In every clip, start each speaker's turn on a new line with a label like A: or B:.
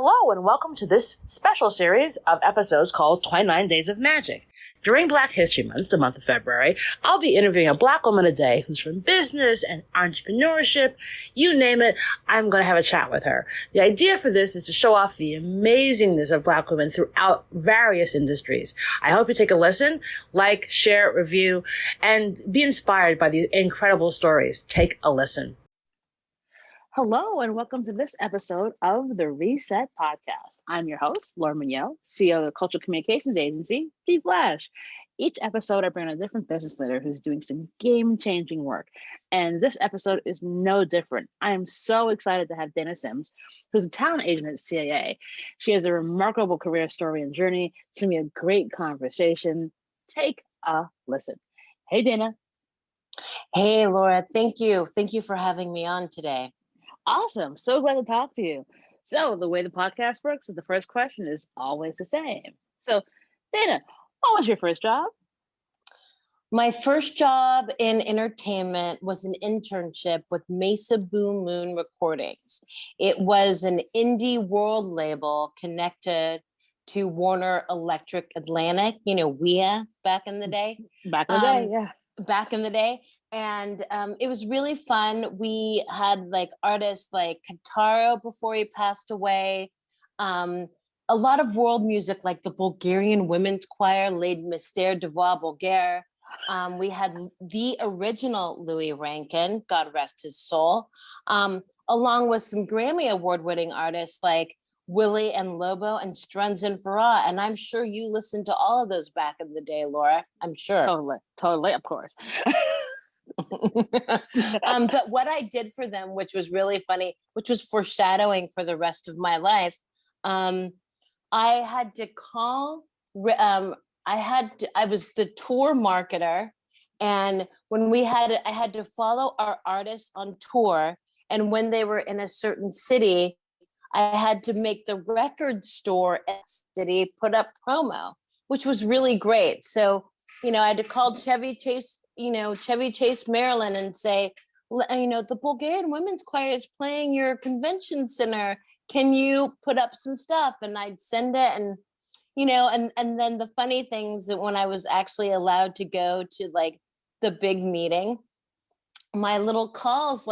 A: Hello and welcome to this special series of episodes called 29 Days of Magic. During Black History Month, the month of February, I'll be interviewing a Black woman a day who's from business and entrepreneurship. You name it, I'm going to have a chat with her. The idea for this is to show off the amazingness of Black women throughout various industries. I hope you take a listen, like, share, review, and be inspired by these incredible stories. Take a listen. Hello, and welcome to this episode of the Reset Podcast. I'm your host, Laura Munoz, CEO of the Cultural Communications Agency, G-Flash. Each episode, I bring on a different business leader who's doing some game-changing work. And this episode is no different. I am so excited to have Dana Sims, who's a talent agent at CAA. She has a remarkable career story and journey. It's going to be a great conversation. Take a listen. Hey, Dana.
B: Hey, Laura. Thank you. Thank you for having me on today.
A: Awesome. So glad to talk to you. So the way the podcast works is the first question is always the same. So, Dana, what was your first job?
B: My first job in entertainment was an internship with Mesa Boom Moon Recordings. It was an indie world label connected to Warner Electric Atlantic, WEA back in the day.
A: Back in the day, yeah.
B: Back in the day. And it was really fun. We had artists like Kantaro before he passed away. A lot of world music, like the Bulgarian Women's Choir, Les Mystères de Voix Bulgaire. We had the original Louis Rankin, God rest his soul, along with some Grammy Award-winning artists like Willie and Lobo and Struns and Farah. And I'm sure you listened to all of those back in the day, Laura. I'm sure.
A: Totally, of course.
B: But what I did for them, which was really funny, which was foreshadowing for the rest of my life, I had to call, I was the tour marketer. And when I had to follow our artists on tour. And when they were in a certain city, I had to make the record store at the city put up promo, which was really great. So, I had to call Chevy Chase, Maryland, and say, the Bulgarian Women's Choir is playing your convention center. Can you put up some stuff? And I'd send it. And, and then the funny things that when I was actually allowed to go to the big meeting, my little calls,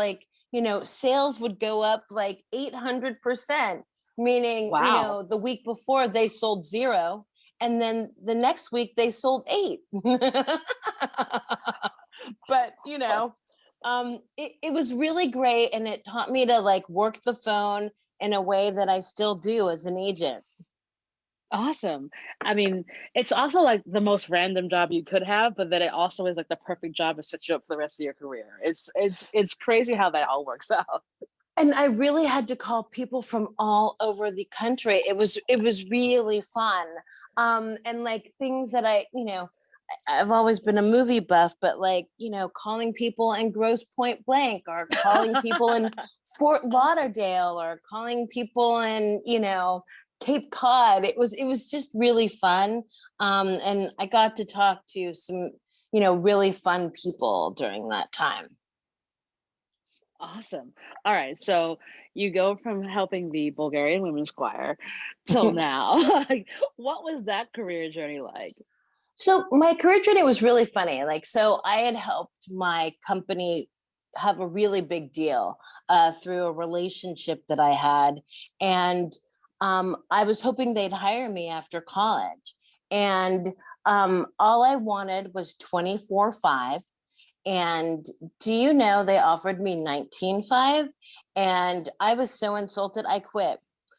B: sales would go up 800%, meaning,
A: wow.
B: The week before they sold 0. And then the next week they sold 8. But, it was really great. And it taught me to work the phone in a way that I still do as an agent.
A: Awesome. I mean, it's also the most random job you could have, but then it also is the perfect job to set you up for the rest of your career. It's crazy how that all works out.
B: And I really had to call people from all over the country. It was really fun. And things that I've always been a movie buff, but calling people in Grosse Pointe Blank, or calling people in Fort Lauderdale, or calling people in, Cape Cod. It was just really fun. And I got to talk to some, really fun people during that time.
A: Awesome. All right. So you go from helping the Bulgarian Women's Choir till now. What was that career journey like?
B: So my career journey was really funny. So I had helped my company have a really big deal through a relationship that I had. And I was hoping they'd hire me after college. And all I wanted was 24/5. And do you know, they offered me 19/5, and I was so insulted, I quit.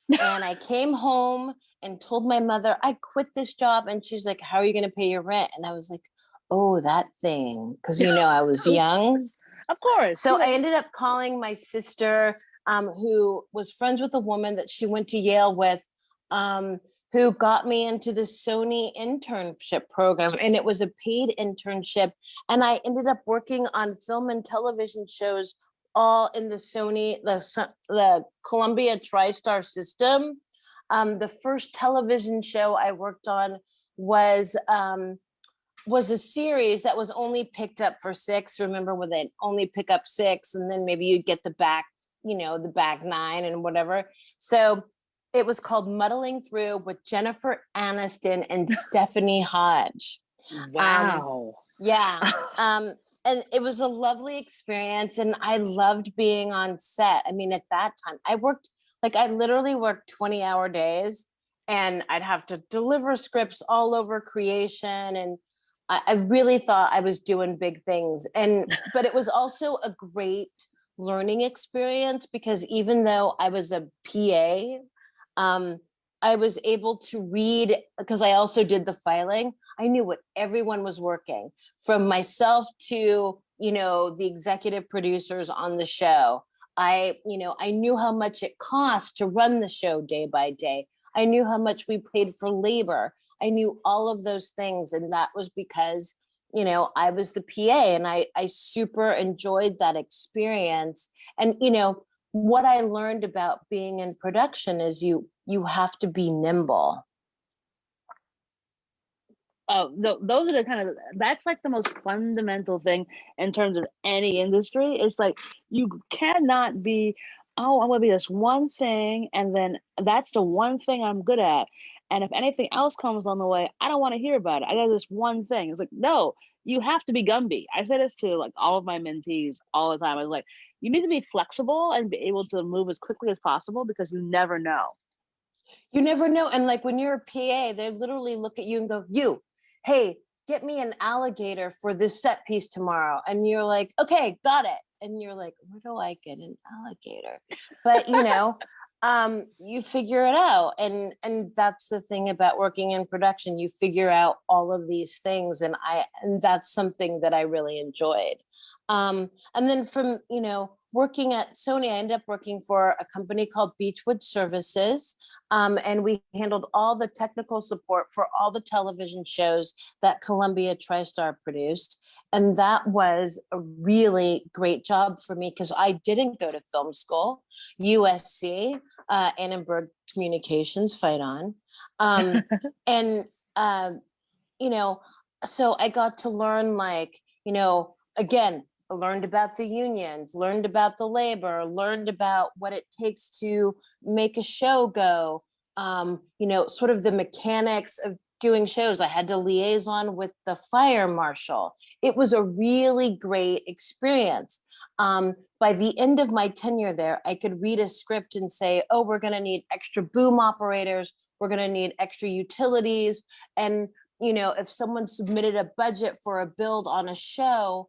B: And I came home and told my mother, I quit this job. And she's like, how are you going to pay your rent? And I was like, oh, that thing. Because, I was young.
A: Of course.
B: So I ended up calling my sister, who was friends with a woman that she went to Yale with, who got me into the Sony internship program. And it was a paid internship. And I ended up working on film and television shows all in the Sony, the Columbia TriStar system. The first television show I worked on was a series that was only picked up for 6. Remember when they'd only pick up 6 and then maybe you'd get the back, the back 9 and whatever. So It was called Muddling Through with Jennifer Aniston and Stephanie Hodge.
A: Wow.
B: Yeah. And it was a lovely experience. And I loved being on set. I mean, at that time, I literally worked 20-hour days, and I'd have to deliver scripts all over creation. And I really thought I was doing big things. But it was also a great learning experience, because even though I was a PA, I was able to read, because I also did the filing. I knew what everyone was working, from myself to, the executive producers on the show. I knew how much it cost to run the show day by day. I knew how much we paid for labor. I knew all of those things. And that was because, I was the PA, and I super enjoyed that experience. And, what I learned about being in production is you have to be nimble.
A: Oh, those are that's like the most fundamental thing in terms of any industry. It's like, you cannot be, oh, I'm going to be this one thing, and then that's the one thing I'm good at. And if anything else comes on the way, I don't want to hear about it. I got this one thing. It's like, no, you have to be Gumby. I say this to like all of my mentees all the time. I was like, you need to be flexible and be able to move as quickly as possible, because you never know.
B: You never know. And like when you're a PA, they literally look at you and go, hey, get me an alligator for this set piece tomorrow. And you're like, okay, got it. And you're like, where do I get an alligator? But you figure it out. And that's the thing about working in production. You figure out all of these things. And that's something that I really enjoyed. And then from, working at Sony, I ended up working for a company called Beechwood Services. And we handled all the technical support for all the television shows that Columbia TriStar produced. And that was a really great job for me, because I didn't go to film school. USC, Annenberg Communications, fight on. And, so I got to learn, again, learned about the unions, learned about the labor, learned about what it takes to make a show go, sort of the mechanics of doing shows. I had to liaison with the fire marshal. It was a really great experience. By the end of my tenure there, I could read a script and say, oh, we're going to need extra boom operators. We're going to need extra utilities. And, if someone submitted a budget for a build on a show,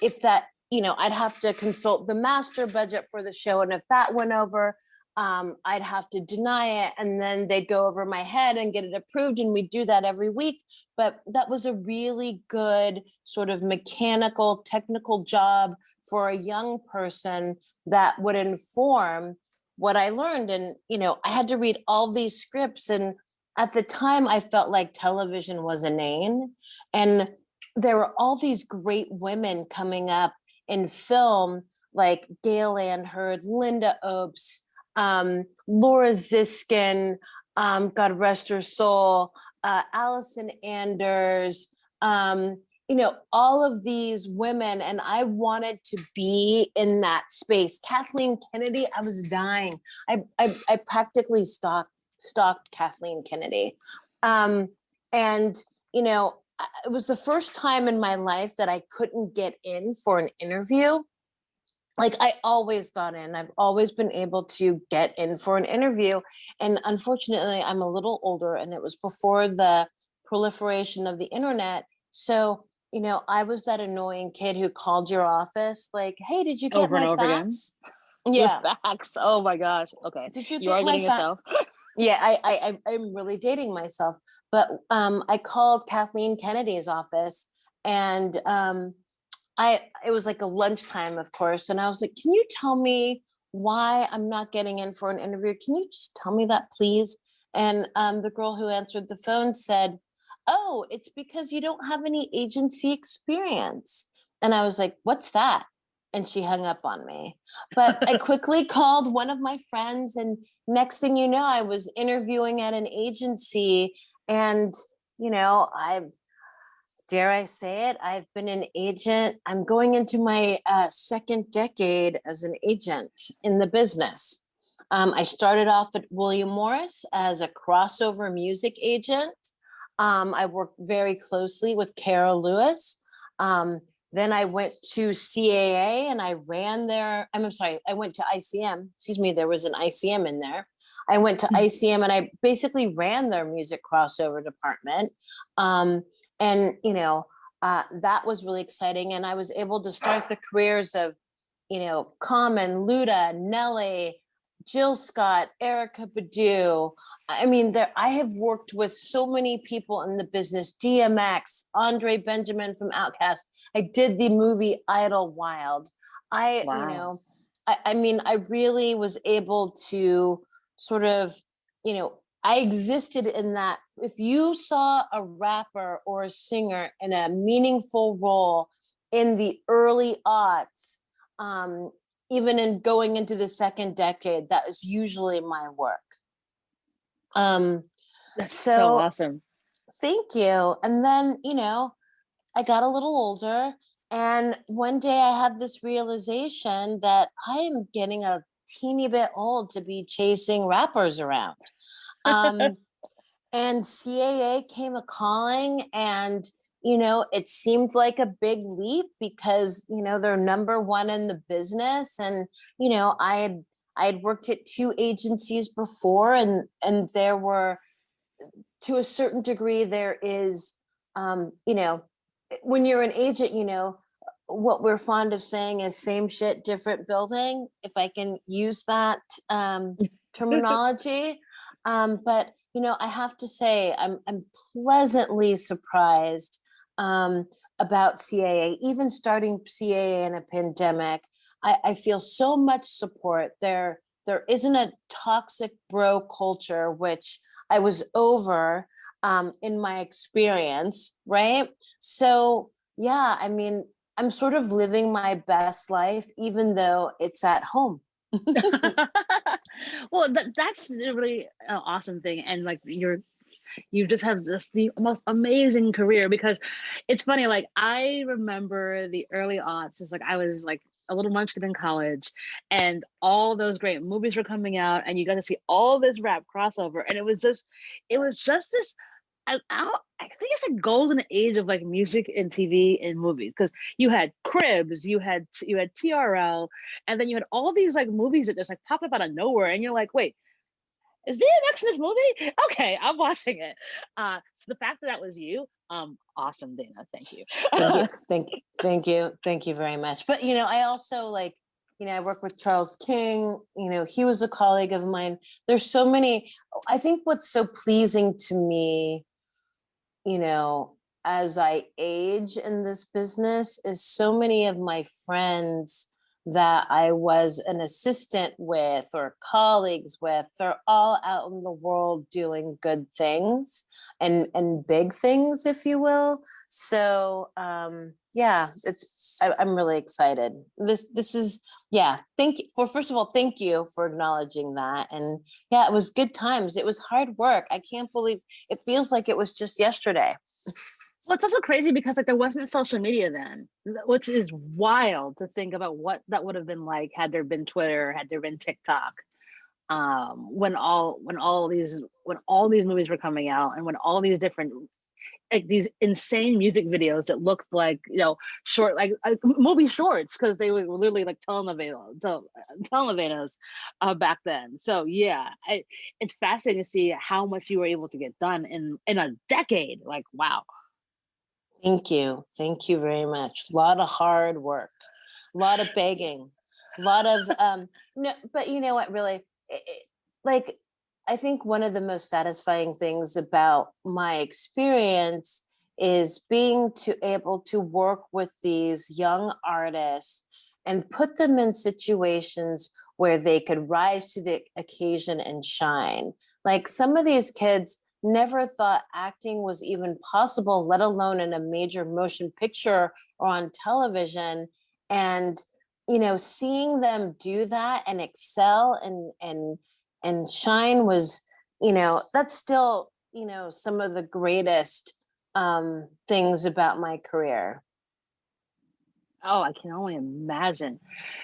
B: if that, I'd have to consult the master budget for the show. And if that went over, I'd have to deny it. And then they'd go over my head and get it approved. And we do that every week. But that was a really good sort of mechanical, technical job for a young person that would inform what I learned. And, I had to read all these scripts. And at the time, I felt like television was inane. And there were all these great women coming up in film, like Gail Ann Hurd, Linda Opes, Laura Ziskin, God rest her soul, Allison Anders, all of these women. And I wanted to be in that space. Kathleen Kennedy, I was dying. I practically stalked Kathleen Kennedy. It was the first time in my life that I couldn't get in for an interview. Like, I always got in. I've always been able to get in for an interview. And unfortunately, I'm a little older, and it was before the proliferation of the internet. So, I was that annoying kid who called your office like, hey, did you get
A: Over and
B: my
A: over
B: fax?
A: again.
B: Yeah.
A: Your fax. Oh my gosh. Okay.
B: Did you
A: You are
B: get my
A: getting
B: fax?
A: yourself.
B: Yeah, I'm really dating myself. But I called Kathleen Kennedy's office, and it was like a lunchtime, of course. And I was like, can you tell me why I'm not getting in for an interview? Can you just tell me that, please? And the girl who answered the phone said, oh, it's because you don't have any agency experience. And I was like, what's that? And she hung up on me. But I quickly called one of my friends, and next thing you know, I was interviewing at an agency. And, dare I say it, I've been an agent. I'm going into my second decade as an agent in the business. I started off at William Morris as a crossover music agent. I worked very closely with Carol Lewis. Then I went to CAA and I ran there. I'm sorry, I went to ICM. Excuse me, there was an ICM in there. I went to ICM and I basically ran their music crossover department. And, that was really exciting. And I was able to start the careers of, Common, Luda, Nelly, Jill Scott, Erica Badu. I mean, I have worked with so many people in the business, DMX, Andre Benjamin from Outkast. I did the movie Idlewild.
A: Wow.
B: I mean, I really was able to sort of, I existed in that. If you saw a rapper or a singer in a meaningful role in the early aughts, even in going into the second decade, that is usually my work.
A: That's
B: So
A: so awesome.
B: thank you. And then, I got a little older, and one day I had this realization that I am getting a teeny bit old to be chasing rappers around. And CAA came a calling, and it seemed like a big leap because they're number one in the business. And I had worked at two agencies before, and there were, to a certain degree, there is when you're an agent, what we're fond of saying is same shit, different building, if I can use that terminology. But I have to say, I'm pleasantly surprised about CAA. Even starting CAA in a pandemic, I feel so much support. There isn't a toxic bro culture, which I was over in my experience, right? So yeah, I mean, I'm sort of living my best life, even though it's at home.
A: Well, that's a really awesome thing, and like you just have this the most amazing career, because it's funny, like I remember the early aughts. It's like I was like a little munchkin in college, and all those great movies were coming out, and you got to see all this rap crossover, and it was just this. I think it's a golden age of like music and TV and movies, because you had Cribs, you had TRL, and then you had all these like movies that just like pop up out of nowhere, and you're like, wait, is DMX in this movie? Okay, I'm watching it. So the fact that that was you, awesome, Dana. Thank you.
B: Thank you. Thank you very much. But, I also like, I work with Charles King, he was a colleague of mine. There's so many. I think what's so pleasing to me, as I age in this business, is so many of my friends that I was an assistant with or colleagues with, they're all out in the world doing good things and big things, if you will. So yeah, I'm really excited. This is, yeah. Thank you for, first of all, thank you for acknowledging that. And yeah, it was good times. It was hard work. I can't believe it feels like it was just yesterday.
A: Well, it's also crazy because like there wasn't social media then, which is wild to think about what that would have been like had there been Twitter, had there been TikTok, when all these movies were coming out, and when all these different, like these insane music videos that looked like short, like movie shorts, because they were literally like telenovelas back then. So yeah, it's fascinating to see how much you were able to get done in a decade. Like wow.
B: Thank you. Thank you very much. A lot of hard work, a lot of begging, a lot of no, but you know what, really, like, I think one of the most satisfying things about my experience is being able to work with these young artists and put them in situations where they could rise to the occasion and shine. Like some of these kids never thought acting was even possible, let alone in a major motion picture or on television. And, seeing them do that and excel and shine was, that's still, some of the greatest things about my career.
A: Oh, I can only imagine.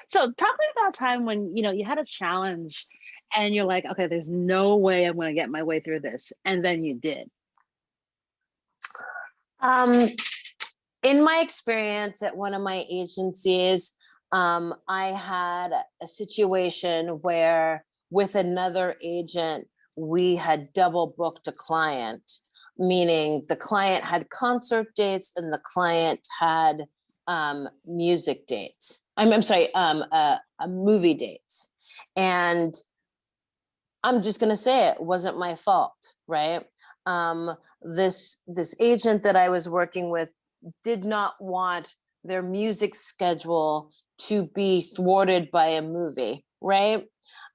A: So talk to me about a time when you had a challenge
C: and you're like, okay, there's no way I'm going to get my way through this, and then you did?
B: In my experience at one of my agencies, I had a situation where with another agent, we had double booked a client, meaning the client had concert dates and the client had music dates. I'm sorry, movie dates. And I'm just going to say it wasn't my fault, right? This agent that I was working with did not want their music schedule to be thwarted by a movie, right?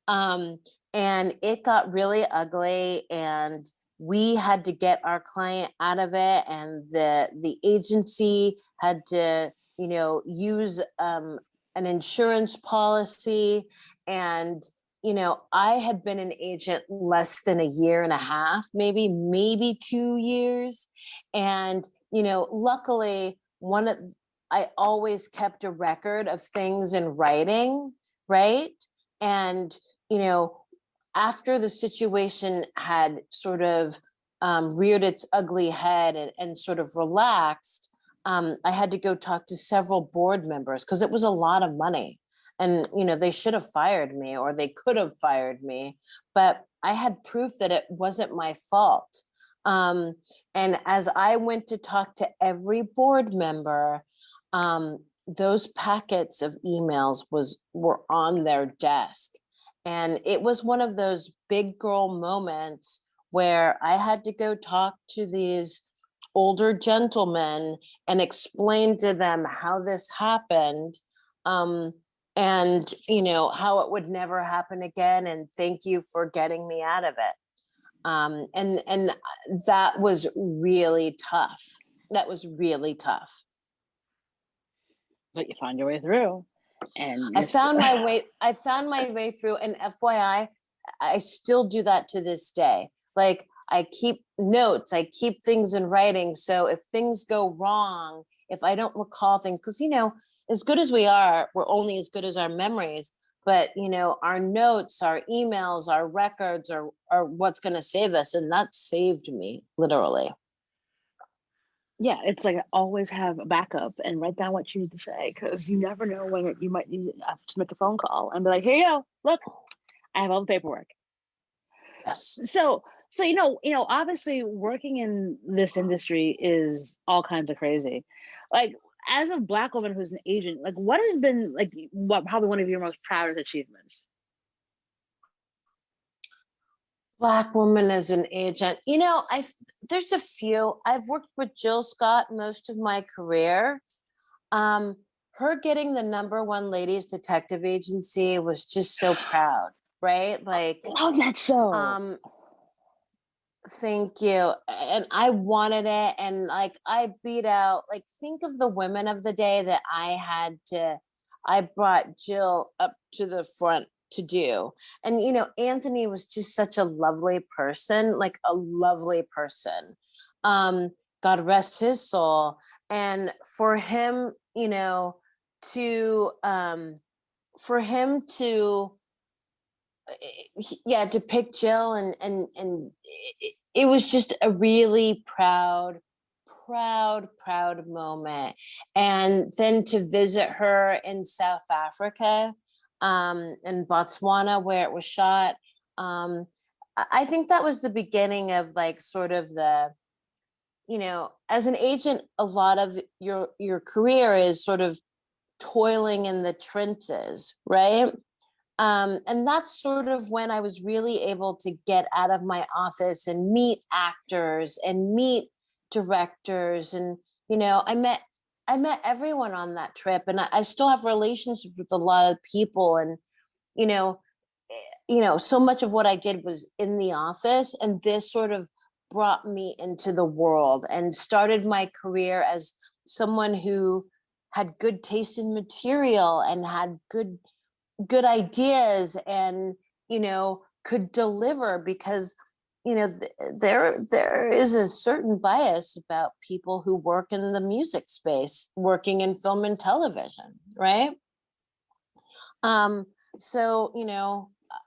B: And it got really ugly, and we had to get our client out of it, and the agency had to, use an insurance policy. And I had been an agent less than a year and a half, maybe 2 years. And, luckily I always kept a record of things in writing, right? And, after the situation had sort of reared its ugly head and sort of relaxed, I had to go talk to several board members because it was a lot of money. And, they should have fired me, or they could have fired me, but I had proof that it wasn't my fault. And as I went to talk to every board member, those packets of emails were on their desk. And it was one of those big girl moments where I had to go talk to these older gentlemen and explain to them how this happened. And how it would never happen again, and thank you for getting me out of it. And that was really tough.
C: But you found your way through, and
B: I found my way through. And FYI, I still do that to this day. Like, I keep notes, I keep things in writing, so if things go wrong, if I don't recall things, because as good as we are, we're only as good as our memories. But our notes, our emails, our records are what's going to save us, and that saved me, literally.
C: Yeah, it's like always have a backup and write down what you need to say, because you never know when you might need to make a phone call and be like, here you go, look, I have all the paperwork.
B: Yes.
C: So obviously working in this industry is all kinds of crazy. Like, as a Black woman who's an agent, like, what has been probably one of your most proudest achievements?
B: Black woman as an agent, there's a few. I've worked with Jill Scott most of my career. Her getting the #1 ladies detective agency was just so proud, right? Like,
C: oh, that's so.
B: Thank you. And I wanted it. And like, I beat out, like, think of the women of the day that I brought Jill up to the front to do. And, Anthony was just such a lovely person, like a lovely person. God rest his soul. And for him, to pick Jill, and it was just a really proud moment. And then to visit her in South Africa, in Botswana, where it was shot, I think that was the beginning of, like, sort of the, as an agent, a lot of your career is sort of toiling in the trenches, right? And that's sort of when I was really able to get out of my office and meet actors and meet directors. And, I met everyone on that trip, and I still have relationships with a lot of people. And, so much of what I did was in the office, and this sort of brought me into the world and started my career as someone who had good taste in material and had good ideas, and could deliver, because there is a certain bias about people who work in the music space, working in film and television, right? So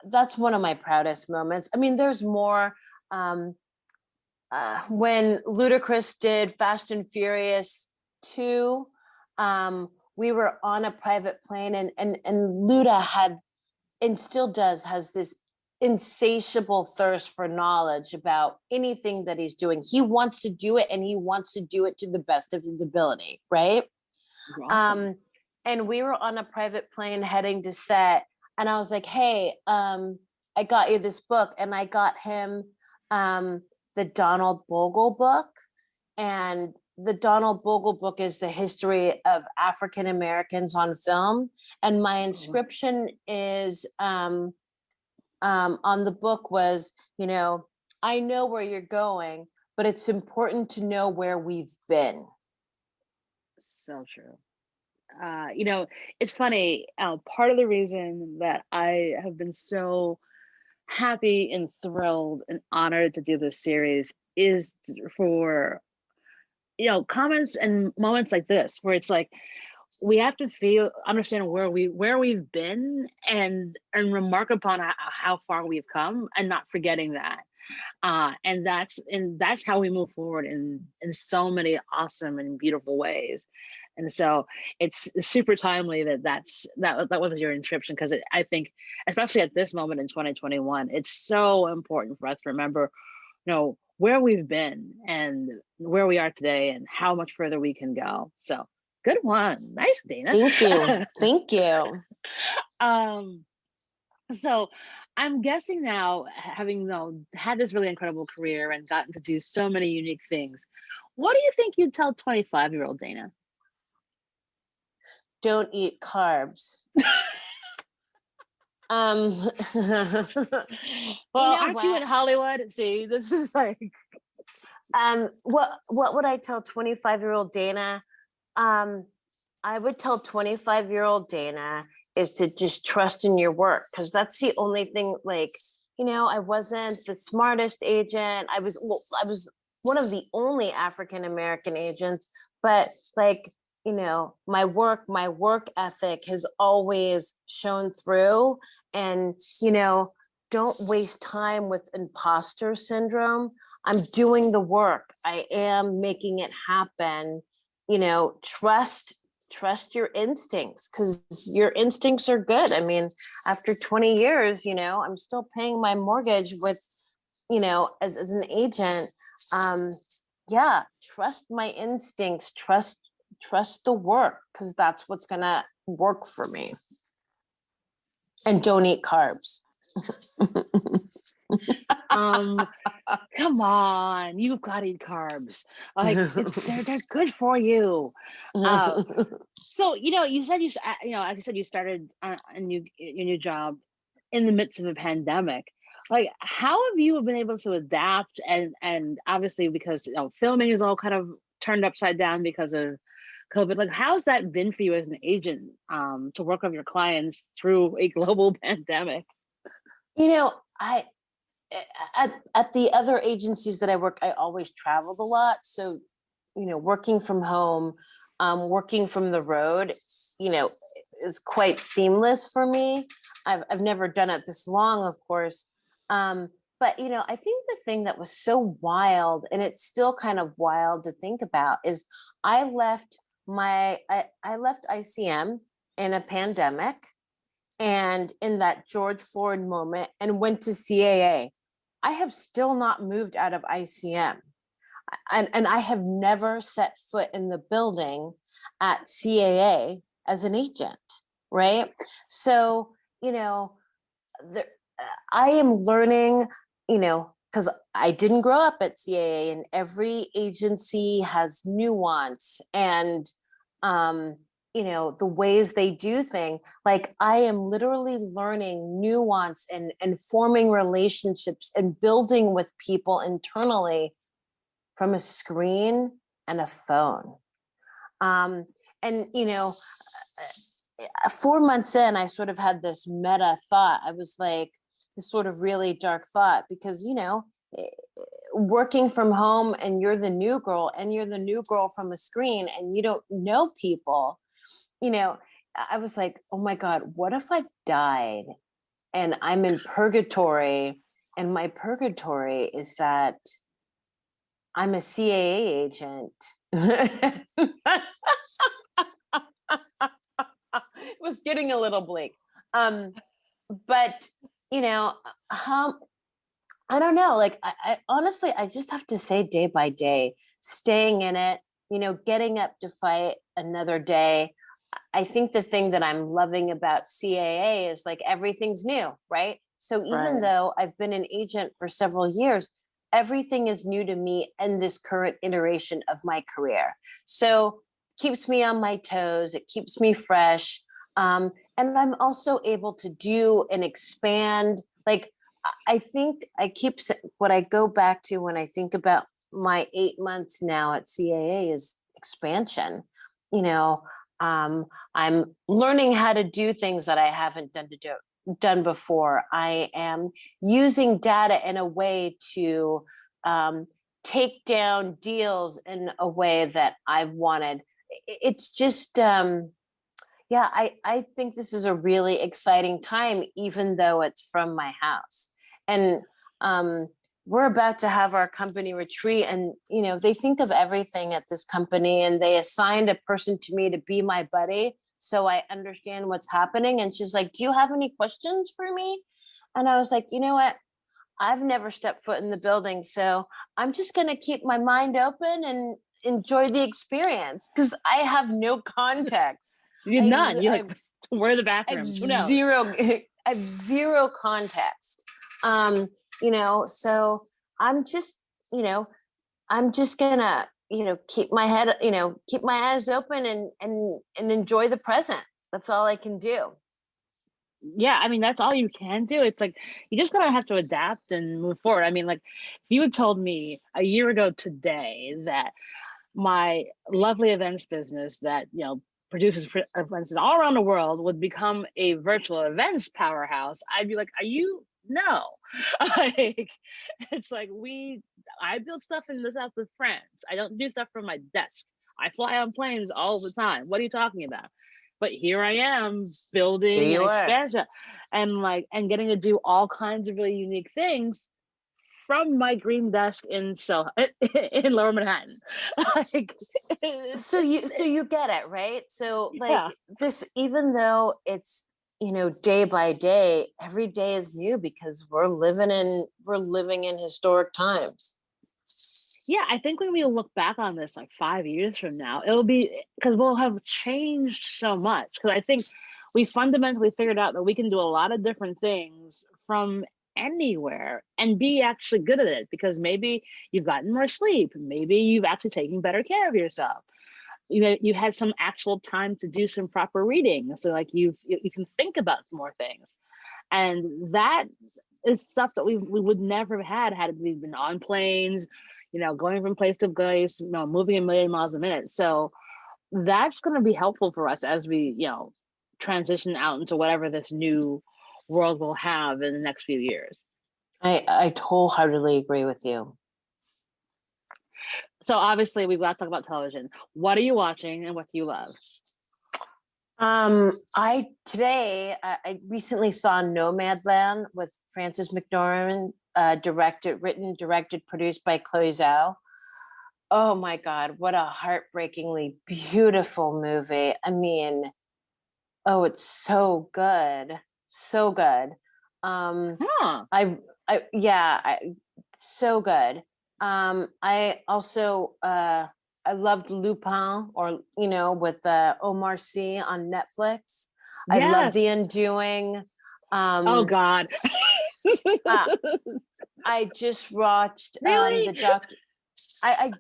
B: that's one of my proudest moments. I mean, there's more. When Ludacris did Fast and Furious 2, we were on a private plane, and Luda had, and still does, has this insatiable thirst for knowledge about anything that he's doing. He wants to do it, and he wants to do it to the best of his ability, right?
C: Awesome.
B: And we were on a private plane heading to set, and I was like, hey, I got you this book, and I got him the Donald Bogle book. And the Donald Bogle book is the history of African Americans on film. And my inscription is on the book was, I know where you're going, but it's important to know where we've been.
C: So true. It's funny. Part of the reason that I have been so happy and thrilled and honored to do this series is for comments and moments like this, where it's like we have to understand where we've been and remark upon how far we've come, and not forgetting that. And that's how we move forward in so many awesome and beautiful ways. And so it's super timely that was your inscription, because I think, especially at this moment in 2021, it's so important for us to remember, where we've been and where we are today and how much further we can go. So good one. Nice, Dana.
B: Thank you. Thank you.
C: So I'm guessing now, having had this really incredible career and gotten to do so many unique things, what do you think you'd tell 25-year-old Dana?
B: Don't eat carbs.
C: Well, aren't you in Hollywood? See, this is like
B: what would I tell 25-year-old Dana? I would tell 25-year-old Dana is to just trust in your work, because that's the only thing. Like, I wasn't the smartest agent. I was one of the only African American agents, but like, my work ethic has always shown through. And, don't waste time with imposter syndrome. I'm doing the work. I am making it happen. Trust your instincts, because your instincts are good. I mean, after 20 years, I'm still paying my mortgage with, as an agent. Yeah, trust my instincts, trust the work, because that's what's gonna work for me. And don't eat carbs.
C: Come on, you've got to eat carbs. Like, they're good for you. So you said as you said, you started a new job in the midst of a pandemic. Like, how have you been able to adapt? And obviously, because filming is all kind of turned upside down because of COVID. Like, how's that been for you as an agent, to work with your clients through a global pandemic?
B: I at the other agencies that I work, I always traveled a lot. So, working from home, working from the road, is quite seamless for me. I've never done it this long, of course. But I think the thing that was so wild, and it's still kind of wild to think about, is I left ICM in a pandemic, and in that George Floyd moment, and went to CAA. I have still not moved out of ICM. And I have never set foot in the building at CAA as an agent, right? So, I am learning, because I didn't grow up at CAA, and every agency has nuance and, the ways they do things. Like, I am literally learning nuance and forming relationships and building with people internally from a screen and a phone. And 4 months in, I sort of had this meta thought. I was like, this sort of really dark thought, because, working from home, and you're the new girl from a screen, and you don't know people, I was like, oh my God, what if I died and I'm in purgatory. And my purgatory is that I'm a CAA agent. It was getting a little bleak. But, you know, I don't know. Like, I honestly, I just have to say day by day, staying in it, you know, getting up to fight another day. I think the thing that I'm loving about CAA is like everything's new, right? So even
C: Right.
B: though I've been an agent for several years, everything is new to me in this current iteration of my career. So keeps me on my toes. It keeps me fresh. And I'm also able to do and expand. Like, I think what I go back to when I think about my 8 months now at CAA is expansion. You know, I'm learning how to do things that I haven't done before. I am using data in a way to take down deals in a way that I've wanted. It's just, yeah, I think this is a really exciting time, even though it's from my house. And we're about to have our company retreat, and you know, they think of everything at this company, and they assigned a person to me to be my buddy, so I understand what's happening. And she's like, "Do you have any questions for me?" And I was like, "You know what? I've never stepped foot in the building, so I'm just going to keep my mind open and enjoy the experience because I have no context.
C: You're
B: I,
C: none. You're
B: I
C: like, where are the
B: I have
C: bathrooms? Who knows?
B: zero I have zero context. You know, so I'm just, you know, I'm just gonna, you know, keep my head, you know, keep my eyes open and enjoy the present. That's all I can do.
C: Yeah, I mean, that's all you can do. It's like you just gotta have to adapt and move forward. I mean, like if you had told me a year ago today that my lovely events business that, you know, produces events all around the world would become a virtual events powerhouse, I'd be like, are you? No. Like, it's like I build stuff in the south of France. I don't do stuff from my desk. I fly on planes all the time. What are you talking about? But here I am
B: Here
C: building an
B: you are.
C: expansion and getting to do all kinds of really unique things from my green desk in in Lower Manhattan. Like,
B: So you get it, right? So like
C: yeah.
B: this, even though it's, you know, day by day, every day is new because we're living in historic times.
C: Yeah, I think when we look back on this like 5 years from now, it'll be because we'll have changed so much. Because I think we fundamentally figured out that we can do a lot of different things from anywhere and be actually good at it because maybe you've gotten more sleep, maybe you've actually taken better care of yourself. You had some actual time to do some proper reading, so like you can think about more things, and that is stuff that we would never have had we been on planes, you know, going from place to place, you know, moving a million miles a minute. So that's going to be helpful for us as we, you know, transition out into whatever this new world will have in the next few years.
B: I wholeheartedly agree with you.
C: So obviously we've got to talk about television. What are you watching and what do you love?
B: I recently saw Nomadland with Frances McDormand, written, directed, produced by Chloe Zhao. Oh my God, what a heartbreakingly beautiful movie. I mean, oh, it's so good. So good.
C: Huh.
B: Yeah, so good. I also I loved Lupin, or you know, with Omar Sy on Netflix. I love The
C: Yes.
B: Undoing.
C: Oh God.
B: uh, I just watched
C: Really?
B: the doc. I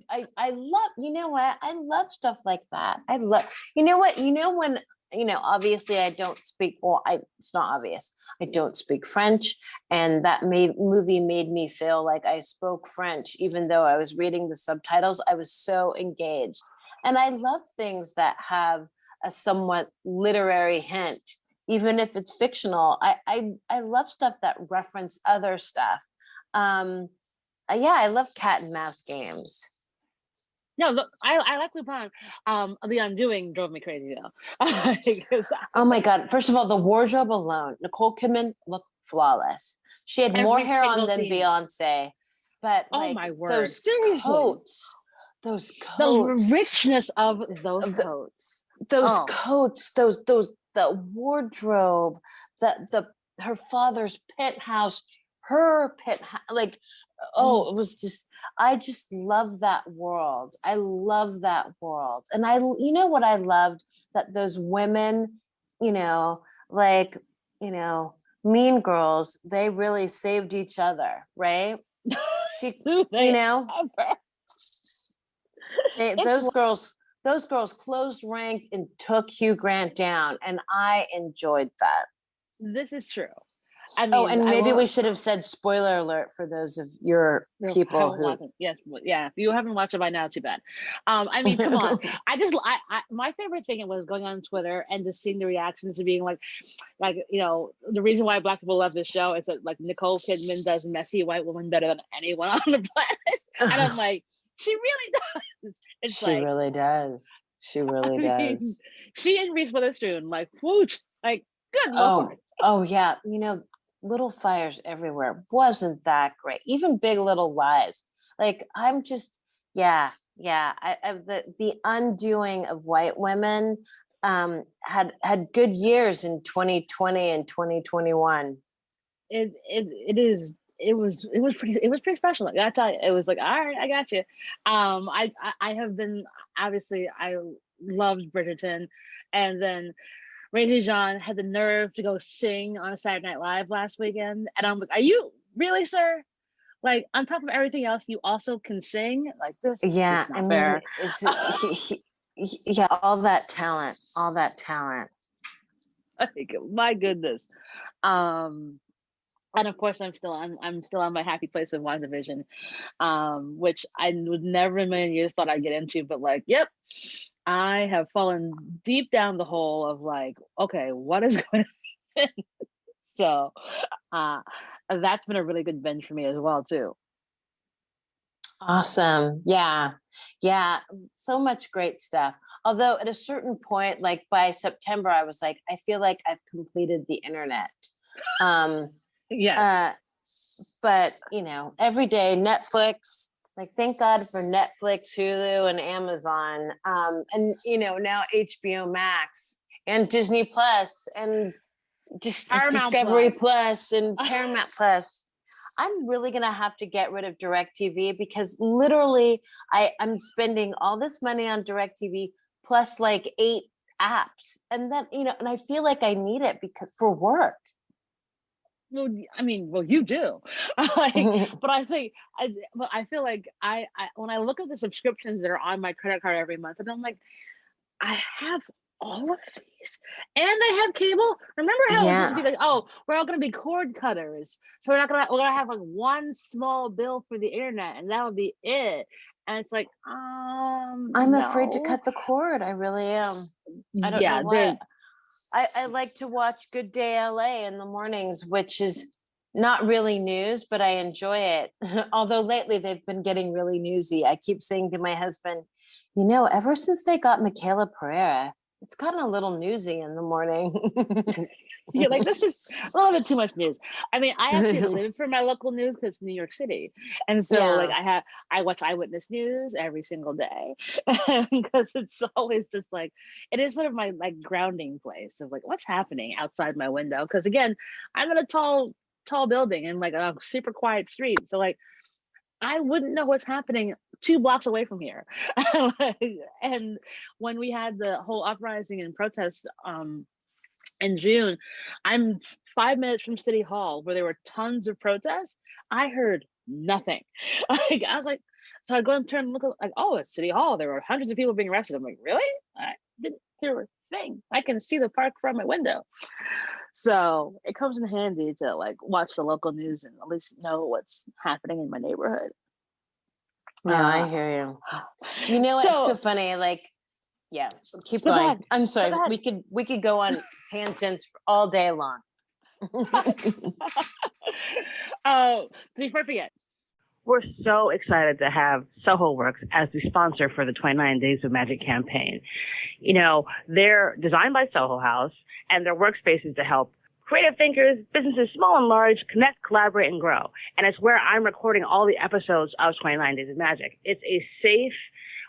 B: love, you know what? I love stuff like that. I love, you know what? You know, when, you know, obviously I don't speak, well, it's not obvious. I don't speak French. And that movie made me feel like I spoke French, even though I was reading the subtitles. I was so engaged. And I love things that have a somewhat literary hint, even if it's fictional. I love stuff that reference other stuff. Yeah, I love cat and mouse games.
C: No, look, I like Lupin. The Undoing drove me crazy though. 'Cause
B: Oh my God. First of all, the wardrobe alone, Nicole Kidman looked flawless. She had more
C: Every
B: hair on
C: single
B: than
C: scene.
B: Beyonce, but
C: Oh
B: like
C: my word.
B: those
C: Seriously.
B: coats,
C: The richness of those coats.
B: those coats, the wardrobe, her father's penthouse, her penthouse, like, it was just, I just love that world. I love that world. And you know what I loved? That those women, like, Mean Girls, they really saved each other, right? Those girls closed ranked and took Hugh Grant down, and I enjoyed that.
C: This is true. I mean,
B: and maybe we should have said spoiler alert for those of your people who.
C: Yes, yeah. If you haven't watched it by now, too bad. I mean, come on. My favorite thing was going on Twitter and just seeing the reactions to being like, the reason why Black people love this show is that like Nicole Kidman does messy white woman better than anyone on the planet, and I'm like, she really does.
B: She really does. She really does.
C: She and Reese Witherspoon, like, whoosh, like, good Lord.
B: Oh yeah, Little Fires Everywhere wasn't that great. Even Big Little Lies. Like, I'm just, yeah. The undoing of white women had good years in 2020 and 2021.
C: It was pretty special. Like, I tell you, it was like, all right, I got you. I have been, obviously, I loved Bridgerton, and then Raising Jean had the nerve to go sing on a Saturday Night Live last weekend, and I'm like, are you really, sir? Like, on top of everything else, you also can sing? Like, this is not fair.
B: All that talent.
C: Like, my goodness. And of course, I'm still on my happy place of WandaVision, which I would never in a million years thought I'd get into, but like, yep, I have fallen deep down the hole of like, okay, what is going to happen? So that's been a really good binge for me as well too.
B: Awesome. Yeah. So much great stuff. Although at a certain point, like by September, I was like, I feel like I've completed the internet.
C: Yes.
B: But every day Netflix, like, thank God for Netflix, Hulu, and Amazon. And now HBO Max and Disney Plus and Discovery Plus and Paramount Plus. I'm really going to have to get rid of DirecTV because literally I'm spending all this money on DirecTV plus like 8 apps. And then, and I feel like I need it for work.
C: Well, I mean, you do, but I feel like I when I look at the subscriptions that are on my credit card every month, and I'm like, I have all of these, and I have cable. Remember how it used to be like, oh, we're all going to be cord cutters, so we're gonna have like one small bill for the internet, and that'll be it. And it's like,
B: I'm afraid to cut the cord. I really am. I don't know why. I like to watch Good Day LA in the mornings, which is not really news, but I enjoy it. Although lately they've been getting really newsy. I keep saying to my husband, ever since they got Michaela Pereira, it's gotten a little newsy in the morning.
C: You're like, this is a little bit too much news. I mean, I actually live for my local news because it's New York City. And so like I watch Eyewitness News every single day because it's always just like, it is sort of my like grounding place of like, what's happening outside my window? Because again, I'm in a tall building and like a super quiet street. So like, I wouldn't know what's happening 2 blocks away from here. And when we had the whole uprising and protest in June, I'm 5 minutes from City Hall where there were tons of protests. I heard nothing. Like, I was like, so I go and turn and look like, oh, it's City Hall. There were hundreds of people being arrested. I'm like, really? I didn't hear a thing. I can see the park from my window. So it comes in handy to like watch the local news and at least know what's happening in my neighborhood.
B: No, I hear you. It's so funny. Like, yeah, keep going. I'm sorry. We could go on tangents all day long.
C: Before I forget,
A: we're so excited to have Soho Works as the sponsor for the 29 Days of Magic campaign. They're designed by Soho House, and their workspaces to help Creative thinkers, businesses small and large, connect, collaborate, and grow. And it's where I'm recording all the episodes of 29 Days of Magic. It's a safe,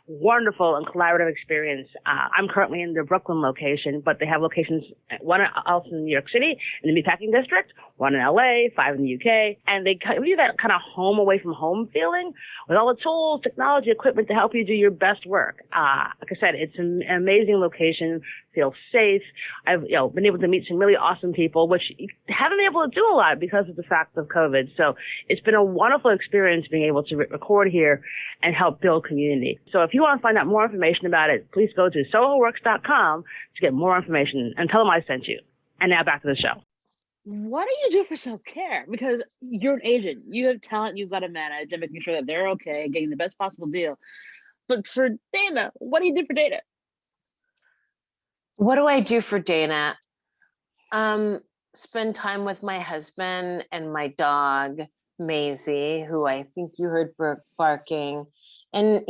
A: wonderful, and collaborative experience. I'm currently in the Brooklyn location, but they have locations, one else in New York City, in the Meatpacking District, one in LA, 5 in the UK, and they give you that kind of home away from home feeling with all the tools, technology, equipment to help you do your best work. Like I said, it's an amazing location, feels safe. I've been able to meet some really awesome people, which you haven't been able to do a lot because of the fact of COVID. So it's been a wonderful experience being able to record here and help build community. So if you want to find out more information about it, please go to sohoworks.com to get more information and tell them I sent you. And now back to the show.
C: What do you do for self-care? Because you're an agent, you have talent you've got to manage and making sure that they're okay, getting the best possible deal. But for Dana, what do you do for Dana?
B: What do I do for Dana? Spend time with my husband and my dog, Maisie, who I think you heard barking. And,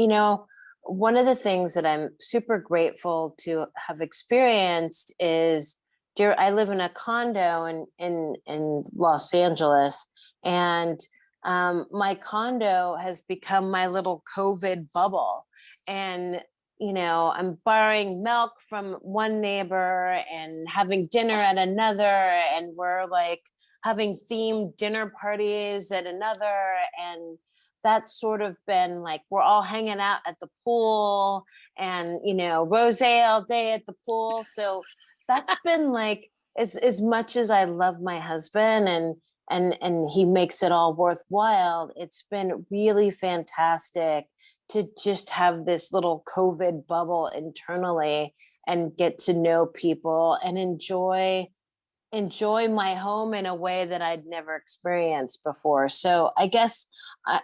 B: one of the things that I'm super grateful to have experienced is I live in a condo in Los Angeles, and my condo has become my little COVID bubble. And I'm borrowing milk from one neighbor and having dinner at another, and we're like having themed dinner parties at another. And that's sort of been like, we're all hanging out at the pool and, rosé all day at the pool. So that's been like, as much as I love my husband and he makes it all worthwhile, it's been really fantastic to just have this little COVID bubble internally and get to know people and enjoy my home in a way that I'd never experienced before. So I guess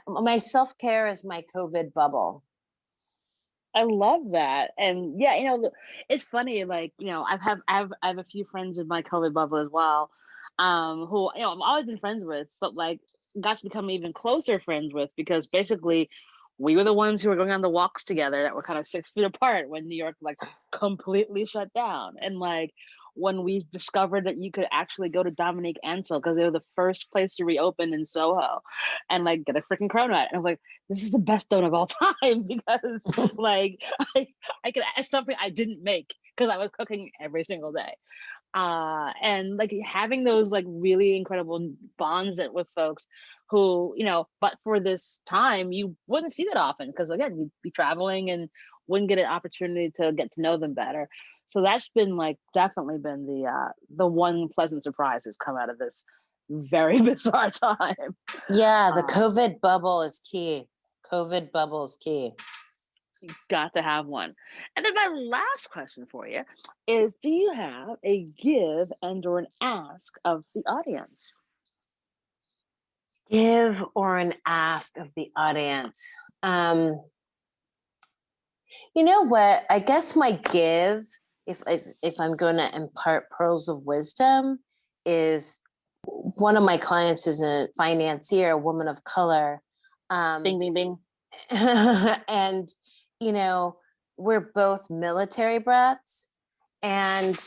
B: my self-care is my COVID bubble.
C: I love that. And yeah, it's funny, like, I have a few friends in my COVID bubble as well, who, I've always been friends with, but like got to become even closer friends with, because basically we were the ones who were going on the walks together that were kind of 6 feet apart when New York like completely shut down. And like when we discovered that you could actually go to Dominique Ansel, because they were the first place to reopen in Soho, and like get a freaking cronut. And I'm like, this is the best donut of all time, because like I could ask something I didn't make because I was cooking every single day. And like having those like really incredible bonds with folks who, but for this time, you wouldn't see that often, because again, you'd be traveling and wouldn't get an opportunity to get to know them better. So that's been like definitely been the one pleasant surprise that's come out of this very bizarre time.
B: Yeah, the COVID bubble is key. COVID bubble is key.
C: You got to have one. And then my last question for you is, do you have a give and or an ask of the audience?
B: Give or an ask of the audience. You know what? I guess my give, if I'm going to impart pearls of wisdom, is one of my clients is a financier, a woman of color.
C: Bing, bing, bing.
B: And, we're both military brats. And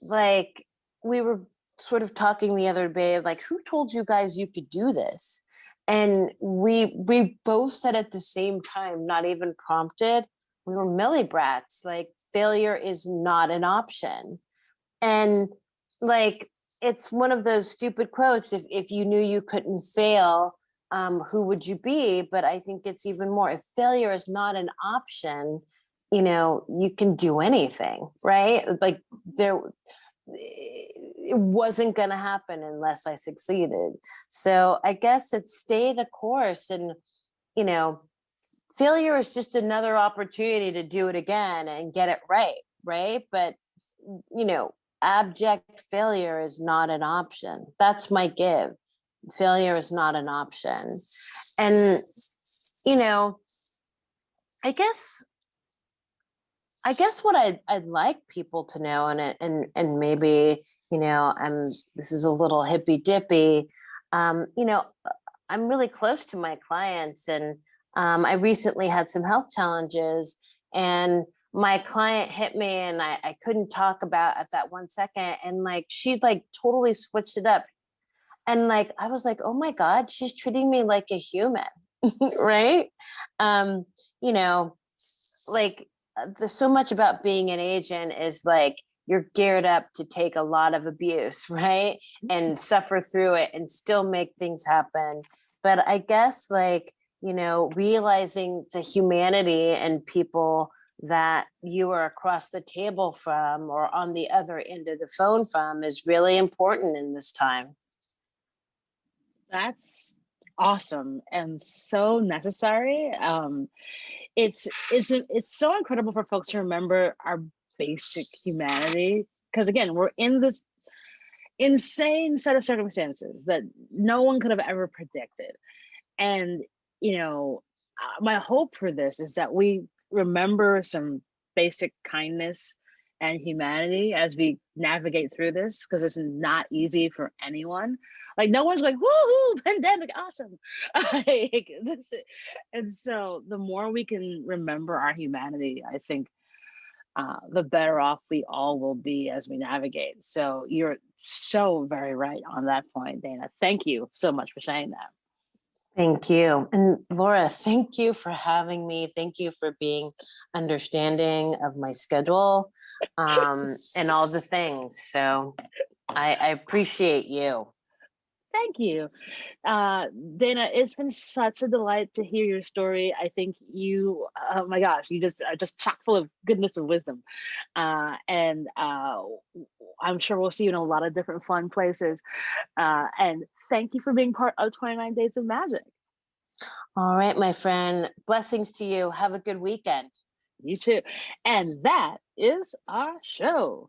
B: like, we were sort of talking the other day, like, who told you guys you could do this? And we both said at the same time, not even prompted, we were millie brats. Like, failure is not an option. And like, it's one of those stupid quotes. If you knew you couldn't fail, who would you be? But I think it's even more, if failure is not an option, you can do anything, right? Like it wasn't going to happen unless I succeeded. So I guess it's stay the course, and, failure is just another opportunity to do it again and get it right. Right. But, abject failure is not an option. That's my give. Failure is not an option. And, I guess what I'd like people to know, and maybe, this is a little hippy dippy, I'm really close to my clients, and I recently had some health challenges, and my client hit me and I couldn't talk about at that 1 second. And like, she like totally switched it up. And like, I was like, oh my God, she's treating me like a human. Right. Um, you know, like there's so much about being an agent is like, you're geared up to take a lot of abuse, right? And suffer through it and still make things happen. But I guess like, realizing the humanity and people that you are across the table from or on the other end of the phone from is really important in this time.
C: That's awesome and so necessary. It's so incredible for folks to remember our basic humanity, because again, we're in this insane set of circumstances that no one could have ever predicted. And my hope for this is that we remember some basic kindness and humanity as we navigate through this, because it's not easy for anyone. Like no one's like, woohoo, pandemic, awesome. Like, and so the more we can remember our humanity, I think the better off we all will be as we navigate. So you're so very right on that point, Dana. Thank you so much for saying that.
B: Thank you. And Laura, thank you for having me. Thank you for being understanding of my schedule and all the things. So I appreciate you.
C: Thank you. Dana, it's been such a delight to hear your story. I think you, oh my gosh, you just are just chock full of goodness and wisdom. And I'm sure we'll see you in a lot of different fun places. And thank you for being part of 29 Days of Magic.
B: All right, my friend. Blessings to you. Have a good weekend.
C: You too. And that is our show.